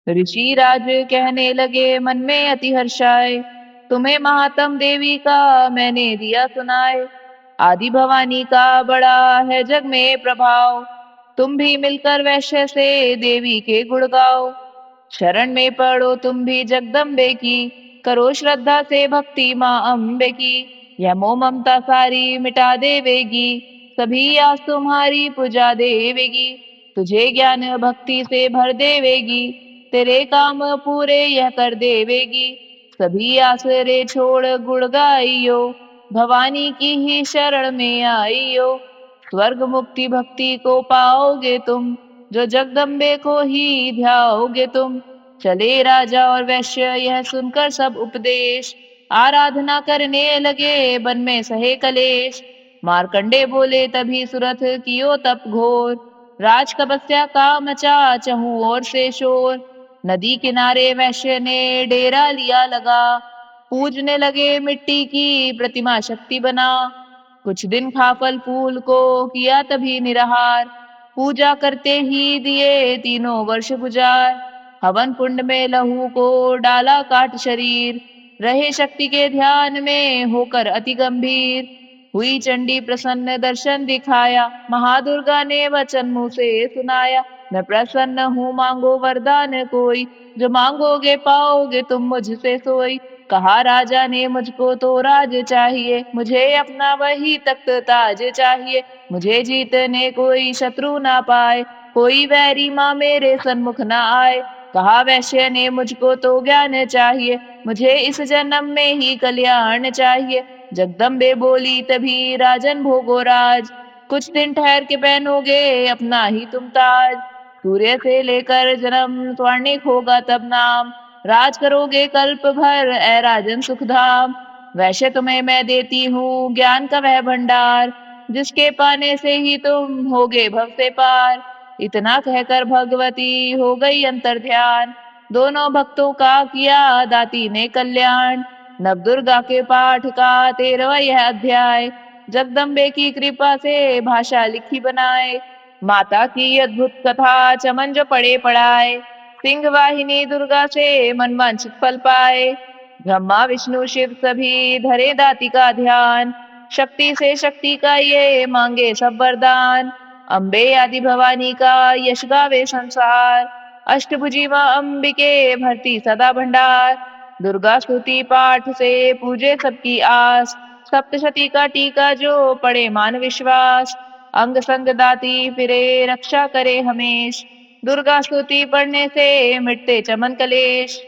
ऋषि राज कहने लगे मन में अति हर्षाए, तुम्हें महात्म देवी का मैंने दिया सुनाए। आदि भवानी का बड़ा है जग में प्रभाव, तुम भी मिलकर वैश्य से देवी के गुण गाओ। शरण में पड़ो तुम भी जगदम्बे की, करो श्रद्धा से भक्ति माँ अम्बे की। यह मोह ममता सारी मिटा देवेगी, सभी आस तुम्हारी पुजा देवेगी। तुझे ज्ञान भक्ति से भर देवेगी, तेरे काम पूरे यह कर देवेगी। सभी आसरे छोड़ गुण गाइयो, भवानी की ही शरण में आइयो। स्वर्ग मुक्ति भक्ति को पाओगे तुम, जो जगदम्बे को ही ध्याओगे तुम। चले राजा और वैश्य यह सुनकर सब उपदेश, आराधना करने लगे वन में सहे कलेश। मार्कंडे बोले तभी सुरथ कियो तप घोर, राज तपस्या का मचा चहु ओर से शोर। नदी किनारे वैश्य ने डेरा लिया लगा, पूजने लगे मिट्टी की प्रतिमा शक्ति बना। कुछ दिन खा फल फूल को किया तभी निराहार, पूजा करते ही दिए तीनों वर्ष गुजार। हवन कुंड में लहू को डाला काट शरीर, रहे शक्ति के ध्यान में होकर अति गंभीर। हुई चंडी प्रसन्न दर्शन दिखाया, महादुर्गा ने वचन मुंह से सुनाया। मैं प्रसन्न हूँ मांगो वरदान कोई, जो मांगोगे पाओगे तुम मुझसे सोई। कहा राजा ने मुझको तो राज चाहिए, मुझे अपना वही तख्त ताज चाहिए। मुझे जीतने कोई शत्रु ना पाए, कोई वैरी माँ मेरे सन्मुख ना आए। कहा वैश्य ने मुझको तो ज्ञान चाहिए, मुझे इस जन्म में ही कल्याण चाहिए। जगदम्बे बोली तभी राजन भोगोराज, कुछ दिन ठहर के पहनोगे अपना ही तुम ताज। सूर्य से लेकर जन्म स्वर्णिक होगा तब नाम, राज करोगे कल्प भर ए राजन सुखधाम। वैश्य तुम्हें मैं देती हूँ ज्ञान का वह भंडार, जिसके पाने से ही तुम होगे भव से पार। इतना कहकर भगवती हो गई अंतर ध्यान, दोनों भक्तों का किया दाती ने कल्याण। नवदुर्गा के पाठ का 13वां यह अध्याय, जगदम्बे की कृपा से भाषा लिखी बनाए। माता की अद्भुत कथा चमन जो पढ़े पढ़ाए, सिंह वाहिनी दुर्गा से मनवांछित फल पाए। ब्रह्मा विष्णु शिव सभी धरे दाती का ध्यान, शक्ति से शक्ति का ये मांगे सब वरदान। अम्बे आदि भवानी का यश गावे संसार, अष्टभुजी माँ अंबिके भरती सदा भंडार। दुर्गा स्तुति पाठ से पूजे सबकी आस, सप्तशती का टीका जो पढ़े मान विश्वास। अंग संग दाती फिरे रक्षा करे हमेश, दुर्गा स्तुति पढ़ने से मिटते चमन कलेश।